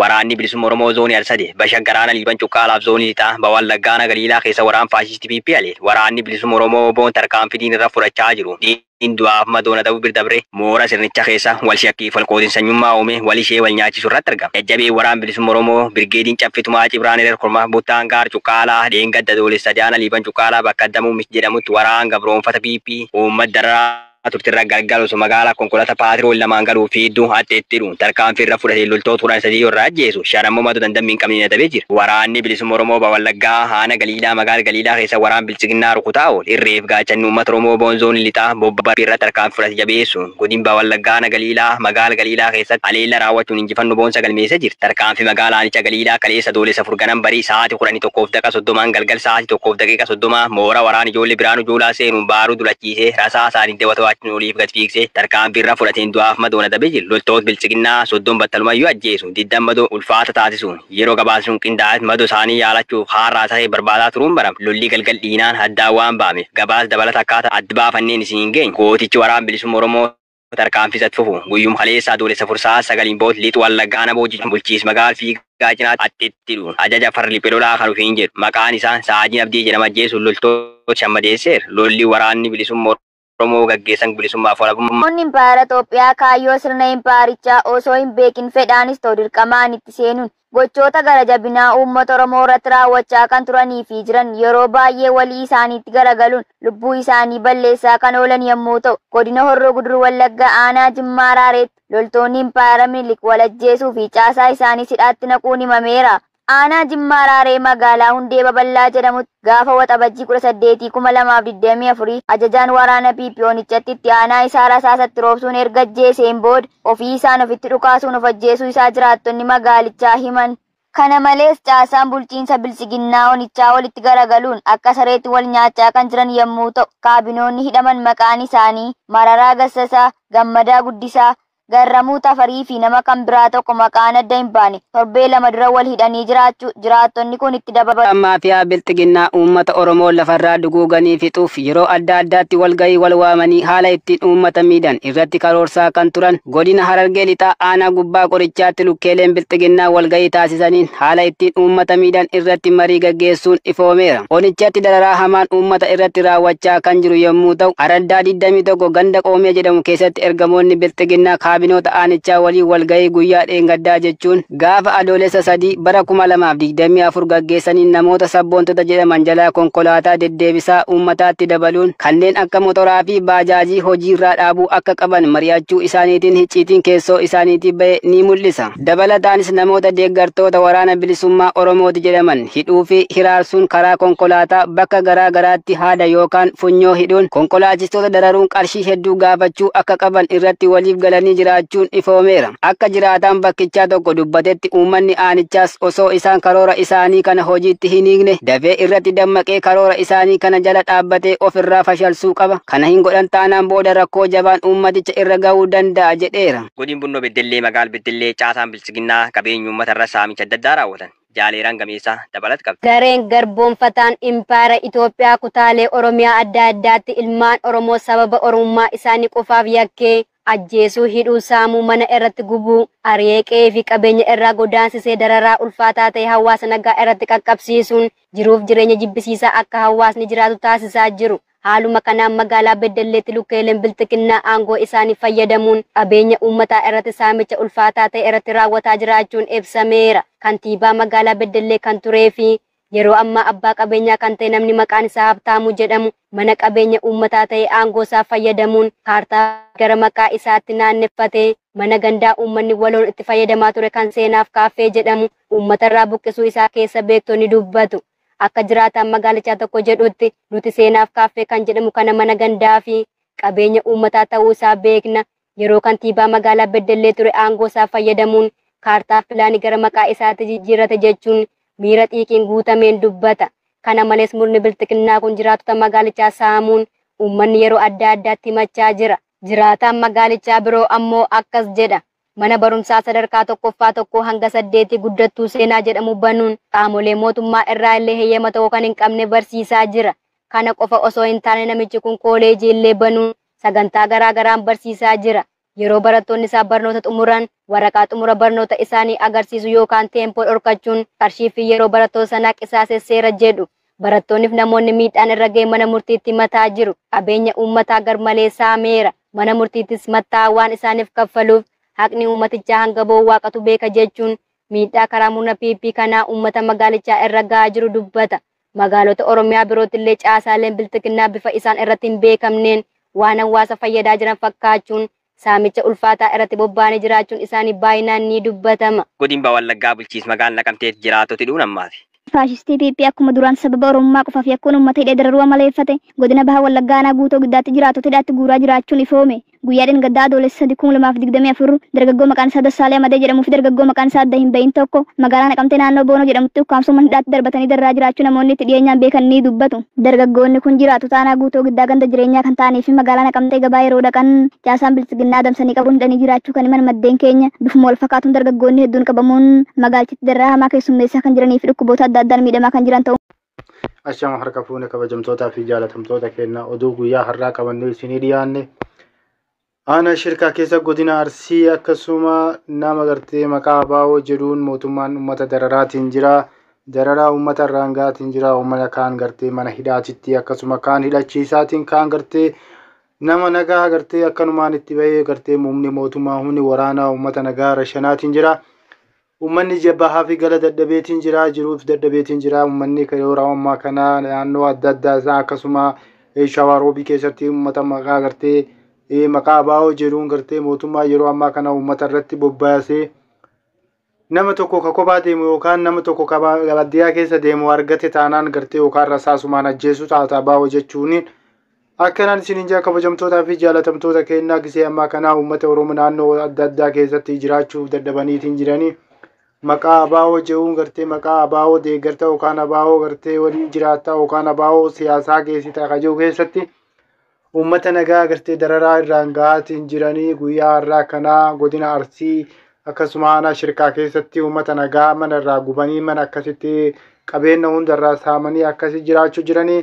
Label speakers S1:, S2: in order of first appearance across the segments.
S1: waraanni bilisummaa Oromoo zoonii Al-Sadee Bashagaraana Liiban Cuqqaalaaf zoonii lixaa Bawallaggaana Galiilaa keessa waraana faashistii PPL waraanni bilisummaa Oromoo boon tarkaanfitiin irra fudhachaa jiru. Du'aaf madoona ta'uu birdabre moora sirnicha keessa wal shakkii falqootiin sanyummaa uume wal ishee wal nyaachisu irratti argama. Jajjabee waraana bilisummaa Oromoo birgeediin caffitumaa Cibraan Erkormaa Buttaan Gaar Cuqqaalaa Deengadda Doolessa Daana Liiban Cuqqaalaa bakka addamuu jedhamutti waraana gabroonfata PP uummata daraa turtirra galgalu so magaalaa konkolaataa paatirool lamaan galuu fi iddoo hatteettiru tarkaanfii irra fudhatee loltoota turan sadii irraa ajjeesu sharammoo matu dandammiin qabnii tabee jira. Waraanni bilisummaa Oromoo Bawallaggaa haana Galiilaa magaalaa Galiilaa keessa waraana bilchiginnaa rukutaa ool irreef gaachanni uummata Oromoo boonzoon lixaa bobba irra tarkaanfii fudhate jabeessu godin Bawallaggaana Galiilaa magaalaa Galiilaa keessatti aleella raawwachuun injifannoo boonsa galmeessa jira. Tarkaanfii magaalaanicha Galiilaa kaleessa Doolessa furganan barii sa'aatii 11:30 galgal sa'aatii 1:30 moora waraana ijoollee Biraanuu Joolaa seenuun baaruu dulachiisee rasaa isaanii dewwata oliif gad fiigsee tarkaanfii irra fudhateen du'aaf madoona tabee jiru. Loltoota bilchiginnaa 30 battalumayyuu ajjeesu 20 madoo ulfaata taasisuun yeroo gabaasuun qindaa'eef madoo isaanii yaalachuuf haarraa ta'ee barbaadaa turuun barama. Lolli galgal dhiinaan addaan waan ba'ameef gabaas dabalata akkaataa adda baafanneen isin geenye gootichi waraana bilisummaa Oromoo tarkaanfii isatti fufu guyyum kaleessaa Doolessa fursaa 9 boot liixu Wallaggaana boojii bulchiis magaal fiigaa cinaa atteettiru ajaja farli pelolaa kan ofiin jedhu maqaan isaa Saajiin Abdii jedhama ajjeesu loltoota shammadeesseer lolli waraanni bilisummaa Oromoo gaggeessan bilisummaaf walabummaa.
S2: Impaayera Itoophiyaa kaayyoo sirna impaayerichaa osoo hin beekin fedhaanis ta'u dirqamaan itti seenuun gochoota gara jabinaa uummata Oromoo irratti raawwachaa kan turanii fi jiran yeroo baay'ee walii isaaniitti garagaluun lubbuu isaanii balleessaa kan oolan yommuu ta'u godina Horroo Guduruu Wallaggaa aanaa Jimmaa Araareetti loltoonni impaayera Minilik wal ajjeesuu fi caasaa isaanii hidhaatti naquun himameera. Aanaa Jimmaa Araaree magaalaa Hundee Babal'aa jedhamutti gaafa waxabajjii 18/2024 ajajaan waraana PPO'nichatti itti aanaa isaa rasaasatti roobsuun erga ajjeeseen booda ofii isaan ofitti dhukaasuun of ajjeesuu isaa jiraattonni magaalichaa himan. Kana malees caasaan bulchiinsa bilchiginnaa onichaa walitti garagaluun akka sareetti wal nyaachaa kan jiran yommuu ta'u kaabinoonni hidhaman maqaan isaanii Mararaa Gassasaa, Gammadaa Guddisaa, Garramuu Tafarii fi nama kan biraa tokko maqaan adda hin baane torbee lama dura wal hidhanii jiraachuu jiraattonni kun itti dabalu.
S3: Maafiyaa bilchiginnaa uummata Oromoo lafarraa duguuganii fixuuf yeroo adda addaatti walgahii wal waamanii haala ittiin uummata miidhan irratti karoorsaa kan turan godina Harargee lixaa aanaa gubbaa qorichaatti lukkeeleen bilchiginnaa walgahii taasisaniin haala ittiin uummata miidhan irratti marii gaggeessuun ifoomeera. Onichatti dararaa hamaan uummata irratti raawwachaa kan jiru yommuu ta'u Araddaa 21 ganda Qoomee jedhamu keessatti ergamoonni bilchiginnaa kaabinoota aanichaa waliin walgahii guyyaa dheengaddaa jechuun gaafa Adoolessa 3 bara 2024 gaggeessaniin namoota sabboontota jedhaman jalaa konkolaataa deddeebisaa uummataatti dabaluun kanneen akka motoraa fi baajaajii hojiirraa dhaabuu akka qaban mari'achuu isaaniitiin hicciitiin keessoo isaaniitii ba'e ni mul'isa. Dabalataanis namoota deeggartoota waraana bilisummaa Oromooti jedhaman hidhuu fi hiraarsuun karaa konkolaataa bakka garaa garaatti haada yookaan funyoo hidhuun konkolaachistoota dararuun qarshii hedduu gaafachuu akka qaban irratti waliif galanii jiraachuun ifoomeera. Akka jiraataan bakkichaa tokko dubbatetti uummanni aanichaas osoo isaan karoora isaanii kana hojiitti hin hiikne dafee irratti dammaqee karoora isaanii kana jala dhaabbatee ofirraa fashalsuu qaba. Kana hin godhan taanaan booda rakkoo jabaan uummaticha irra gahuu danda'a jedheera.
S1: Godin Bunnoo Beddellee magaal Beddellee caasaan bilchiginnaa qabeenya uummata irra saamicha adda addaa raawwatan. Jaaleeraan gameessaa dabalata qabdi.
S4: Gareen garboonfataan impaayera Itoophiyaa kutaalee Oromiyaa adda addaatti ilmaan Oromoo sababa Oromummaa isaanii qofaaf yakkee ajjeesuu hidhuu saamuu mana irratti gubuu ari'ee fi qabeenya irraa godaansisee dararaa ulfaataa ta'e hawaasa nagaa irratti qaqqabsiisuun jiruuf jireenya jibbisiisaa akka hawaasni jiraatu taasisaa jiru. Haaluma kanaan magaalaa Beddelleetti lukkeeleen bilchiginnaa aangoo isaanii fayyadamuun qabeenya uummataa irratti saamicha ulfaataa ta'e irratti raawwataa jiraachuun ibsameera. Kantiibaa magaalaa Beddellee kan turee fi yeroo ammaa abbaa qabeenyaa kan ta'e namni maqaan isaa Habtaamuu jedhamu mana qabeenya uummataa ta'e aangoo isaa fayyadamuun kaartaa gara maqaa isaatti naanneffatee mana gandaa uummanni waloon itti fayyadamaa ture kan seenaaf kaaffee jedhamu uummatarraa buqqisuu isaa keessa beektonni dubbatu. Akka jiraataan magaalichaa tokko jedhutti nuti seenaaf kaaffee kan jedhamu kana mana gandaa fi qabeenya uummataa ta'uu isaa beekna. Yeroo kantiibaa magaalaa Beddellee ture aangoo isaa fayyadamuun kaartaa filaanii gara maqaa isaatti jijjiirate jechuun miira xiiqiin guutameen dubbata. Kana malees murni bilchiginnaa kun jiraattota magaalichaa saamuun uummanni yeroo adda addaatti himachaa jira. Jiraataan magaalichaa biroo ammoo akkas jedha. Mana barumsaa sadarkaa tokkoffaa tokko hanga 8 guddattuu seenaa jedhamu banuun qaamolee mootummaa irraa illee heeyyama ta'uu kan hin qabne barsiisaa jira. Kana qofa osoo hin taane namichi kun kooleejii illee banuun sagantaa garaa garaan barsiisaa jira. Yeroo barattoonni isaa barnoota xumuran waraqaa xumura barnoota isaanii agarsiisu yookaan teempoo dhorkachuun qarshii fi yeroo barattoota sanaa qisaasee seera jedhu. Barattoonniif namoonni miidhaan irra ga'e mana murtiitti mataa jiru. Qabeenya uummataa garmalee saameera. Mana murtiittis mataa waan isaaniif kaffaluuf haqni uummatichaa hanga boo'u waaqatu beeka jechuun miidhaa karaa murna PP kanaa uummata magaalichaa irra ga'aa jiru dubbata. Magaalota Oromiyaa birootti illee caasaaleen biltiqinnaa bifa isaan irratti hin beekamneen waan hawaasa fayyadaa jiran fakkaachuun saamicha ulfaataa irratti bobba'anii jiraachuun isaanii baay'inaan ni dubbatama.
S1: Godina Wallaggaa bulchiinsa magaalaa Naqamteetti jiraatota dhuun ammaati.
S2: Faashistii PP akkuma duraan sababa Oromummaa qofaaf yakkuun uummata hidhee dararuu maleeffate godina Bahaa Wallaggaa aanaa guutoo giddaatti jiraatota hidhaatti guuraa jiraachuun ifoome. Guyyaa dheengaddaa adoolessa 2024 dargaggoo maqaan isaa Dassaalee Amadee jedhamuu fi dargaggoo maqaan isaa Adda hin bahin tokko magaalaa Naqamtee naannoo Boonoo jedhamutti ukkaamsumaan hidhaatti darbatanii darraa jiraachuu namoonni itti dhiyeenyaan beekan ni dubbatu. Dargaggoonni kun jiraatota aanaa guutoo giddaa ganda jireenyaa kan ta'anii fi magaalaa Naqamtee gabaa yeroo dhaqan caasaan bilisiginnaa adamsanii qabuun hidhanii jiraachuu kan himan maddeen keenya bifuma wal fakkaatuun dargaggoonni hedduun qabamuun magaalchitti darraa hamaa keessummeessaa kan jiranii fi dhukkuboota adda addaan miidhamaa kan jiran ta'u.
S5: Ashama harka fuune kabajamtootaa fi jaalatamtoota keenya oduu guyyaa har'aa qabannee isinii dhiyaanne. Aanaa shirkaa keessa godina Arsii akkasuma nama gartee maqaa Abaawoo jedhuun mootummaan uummata dararaatiin jira. Dararaa uummata irraan ga'aatiin jira. Uummata kaan gartee mana hidhaatitti akkasuma kaan hidhachiisaatiin kaan gartee nama nagaa gartee akkanumaan itti bahee gartee humni mootummaa humni waraanaa uummata nagaa rashanaatiin jira. Uummanni jabbahaa fi gala dadhabeetiin jira. Jiruuf dadhabeetiin jira. Uummanni yeroo ammaa kana naannoo adda addaa isaa akkasuma Shawaroobii keessatti uummata maqaa gartee maqaa Abaawoo jedhuun gartee mootummaa yeroo ammaa kana uummata irratti bobbaasee nama tokko ka kophaa deemu yookaan nama tokko ka baadiyyaa keessa deemu argate taanaan gartee yookaan rasaasumaan ajjeesu taata Abaawoo jechuun akkanaan isiniin jaa kabajamtootaa fi jaalatamtoota keenyaa gisee ammaa kana uummata Oromoo naannoo adda addaa keessatti jiraachuuf dadhabaniitiin jiranii maqaa Abaawoo jedhuun gartee maqaa Abaawoo deeggarta yookaan Abaawoo gartee waliin jiraattaa yookaan Abaawoo siyaasaa keessatti akajuu keessatti uummata nagaa gartee dararaa irraan ga'aatiin jiranii guyyaa har'aa kanaa godina Arsii akkasuma aanaa shirkaa keessatti uummata nagaa mana irraa gubanii mana akkasitti qabeenya hundarraa saamanii akkasi jiraachuu jiranii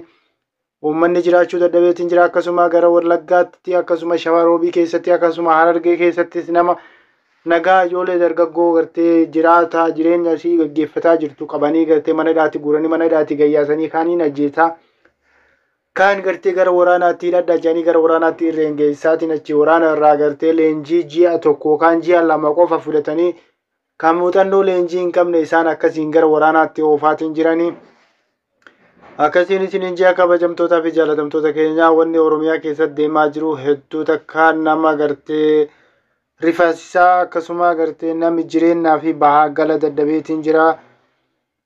S5: uummanni jiraachuu dadhabeetiin jira akkasuma gara Wallaggaatti akkasuma Shawaroobii keessatti akkasuma Harargee keessattis nama nagaa ijoollee dargaggoo gartee jiraataa jireenya isii gaggeeffataa jirtu qabanii gartee mana hidhaatti guuranii mana hidhaatti gayyaasanii kaaniin ajjeesaa kaan gartee gara waraanaatti hidhadha jedhanii gara waraanaatti irreen geessaatiin achi waraana irraa gartee leenjii ji'a tokko yookaan ji'a lama qofa fudhatanii kan muuxannoo leenjii hin qabne isaan akkasiin gara waraanaatti oofaatiin jiranii. Akkasiin isiniin ji'a kabajamtootaa fi jaalatamtoota keenyaa wanni Oromiyaa keessatti deemaa jiru hedduu takka nama gartee rifaasisaa akkasuma gartee namni jireenyaa fi bahaa gala dadhabeetiin jira.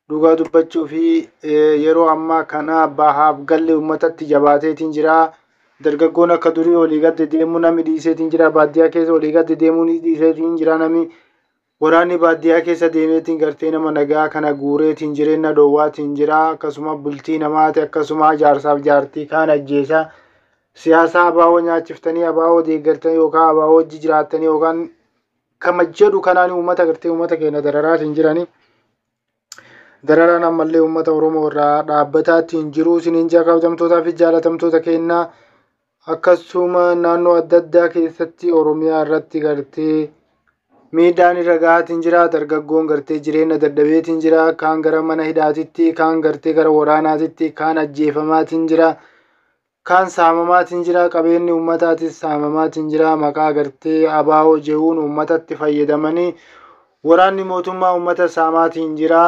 S5: Dhugaa dubbachuu fi yeroo ammaa kana bahaaf galli uummatatti jabaateetiin jira. Dargaggoon akka durii olii gadi deemuu namni dhiiseetiin jira. Baadiyyaa keessa olii gadi deemuu ni dhiiseetiin jira namni. Waraanni baadiyyaa keessa deemeetiin gartee nama nagaa kana guureetiin jireenya dhoowwaatiin jira. Akkasuma bultii namaati akkasuma jaarsaaf jaartii kaan ajjeesaa. Siyaasa Abaawoo nyaachiftanii Abaawoo deeggartanii yookaan Abaawoo wajji jiraattanii yookaan kama jedhu kanaan uummata gartee uummata keenya dararaatiin jiranii. Dararaan ammallee uummata Oromoo irraa dhaabbataatiin jiru isiniin jaa kabajamtootaa fi jaalatamtoota keenyaa akkasuma naannoo adda addaa keessatti Oromiyaa irratti gartee miidhaan irra ga'aatiin jira. Dargaggoon gartee jireenya dadhabeetiin jira. Kaan gara mana hidhaatitti kaan gartee gara waraanaatitti kaan ajjeefamaatiin jira. Kaan saamamaatiin jira. Qabeenyi uummataatis saamamaatiin jira. Maqaa gartee Abaawoo jedhuun uummatatti fayyadamanii waraanni mootummaa uummata saamaatiin jira.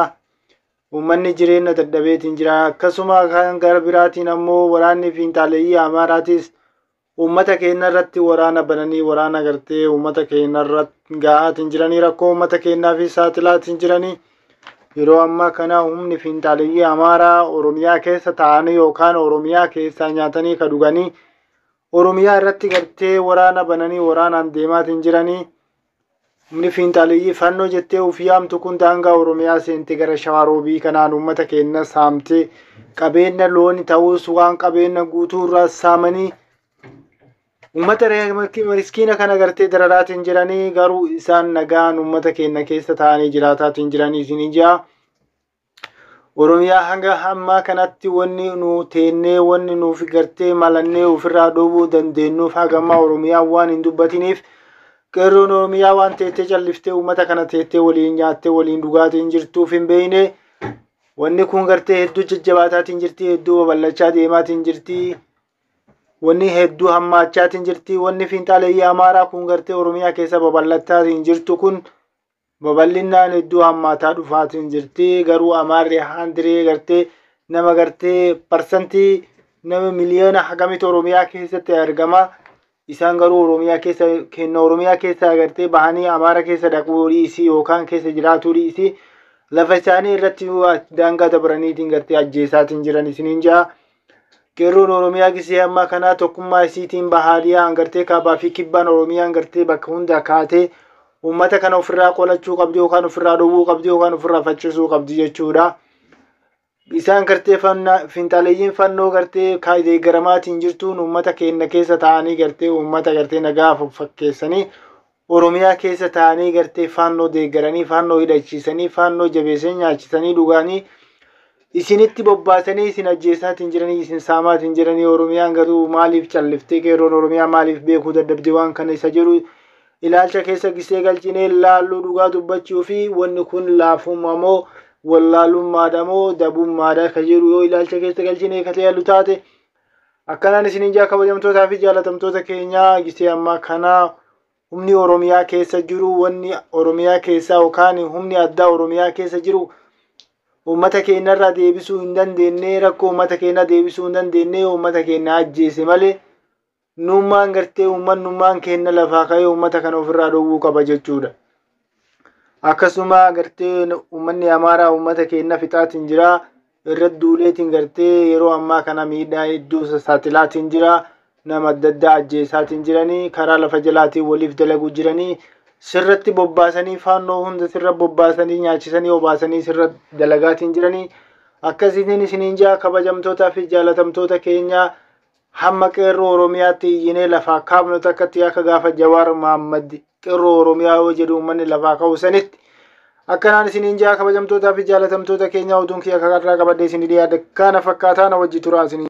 S5: Uummanni jireenya dadhabeetiin jira. Akkasuma kan gara biraatiin ammoo waraanni fiinxaaleeyyii Amaaraatis uummata keenya irratti waraana bananii waraana gartee uummata keenya irratti ga'aatiin jiranii rakkoo uummata keenyaaf saaxilaatiin jiranii yeroo ammaa kana humni fiinxaaleeyyii Amaaraa Oromiyaa keessa taa'anii yookaan Oromiyaa keessaa nyaatanii ka dhuganii Oromiyaa irratti gartee waraana bananii waraanaan deemaatiin jiranii. Humni fiinxaaleeyyii fannoo jettee ofii yaamtu kun daangaa Oromiyaa seentee gara Shawaroobii kanaan uummata keenya saamtee qabeenya looni ta'us waan qabeenya guutuu irraa saamanii uummata miskiina kana gartee dararaatiin jiranii garuu isaan nagaan uummata keenya keessa taa'anii jiraataatiin jiranii isin ijaa. Oromiyaa hanga ammaa kanatti wanni nu teennee wanni nuuf gartee malannee ofirraa dhoobuu dandeenyuuf hagammaa Oromiyaa waan hin dubbatiniif qeerroon Oromiyaa waan teettee calliftee uummata kana teettee waliin nyaattee waliin dhugaatiin jirtuuf hin beekne. Wanni kun gartee hedduu jajjabaataatiin jirti, hedduu babal'achaa deemaatiin jirti. Wanni hedduu hammaachaatiin jirti. Wanni fiinxaaleeyyii Amaaraa kun gartee Oromiyaa keessa babal'ataatiin jirtu kun babal'inaan hedduu hammaataa dhufaatiin jirti. Garuu Amaarri handiree gartee nama gartee parsantii nama miliyoona hagamitti Oromiyaa keessatti argama. Isaan garuu Oromiyaa keessa gartee bahanii Amaara keessa dhaquu dhiisii yookaan keessa jiraatuu dhiisii lafa isaanii irratti daangaa dabaraniitiin gartee ajjeesaatiin jiran isiniin jaa. Qeerroon Oromiyaa gisee ammaa kanaa tokkummaa isiitiin bahaadiyaan gartee kaabaa fi kibbaan Oromiyaan gartee bakka hunda kaatee uummata kana ofirraa qolachuu qabdi yookaan ofirraa dhowwuu qabdi yookaan ofirraa faccisuu qabdi jechuudha. Isaan gartee fiinxaaleeyyiin fannoo gartee deeggaramaatiin jirtuun uummata keenya keessa ta'anii gartee uummata gartee nagaa fakkeessanii Oromiyaa keessa ta'anii gartee fannoo deeggaranii fannoo hidhachiisanii fannoo jabeessanii nyaachisanii dhugaanii isinitti bobbaasanii isin ajjeesaatiin jiranii isin saamaatiin jiranii. Oromiyaan garuu maaliif calliftee qeerroon Oromiyaa maaliif beekuu dadhabdee waan kana isa jedhu ilaalcha keessa gisee galchinee laalluu dhugaa dubbachuu fi wanni kun laafummaa moo wallaalummaadha moo dabummaadha ka jedhu yoo ilaalcha keessa galchinee ka ta'e taate akkanaan isiniin jaa kabajamtootaa fi jaalatamtoota keenyaa gisee ammaa kanaa humni Oromiyaa keessa jiru wanni Oromiyaa keessa yookaan humni addaa Oromiyaa keessa jiru uummata keenyarraa deebisuu hin dandeenye rakkoo uummata keenya deebisuu hin dandeenye uummata keenya ajjeese malee nummaan gartee uummanummaan keenya lafaa ka'ee uummata kana ofirraa dhowwuu qaba jechuudha. Akkasuma gartee uummanni Amaaraa uummata keenya fixaatiin jira irratti duuleetiin gartee yeroo ammaa kana miidhaa hedduu saaxilaatiin jira. Nama adda addaa ajjeesaatiin jiranii karaa lafa jalaatiin waliif dalaguu jiranii sirratti bobbaasanii fannoo hunda sirra bobbaasanii nyaachisanii obaasanii sirra dalagaatiin jiranii. Akkasitiin isiniin jaa kabajamtootaa fi jaalatamtoota keenya hamma qeerroo Oromiyaatti iyyinee lafaa kaafnu takkatti akka gaafa Jawaar Mohammad qeerroo Oromiyaa yoo jedhu uummanni lafaa ka'u sanitti akkanaan isiniin jaa kabajamtootaa fi jaalatamtoota keenya oduun kiyya kakarraa qabadde isinii dhiyaadde kana fakkaataa na wajji turaa isiniin.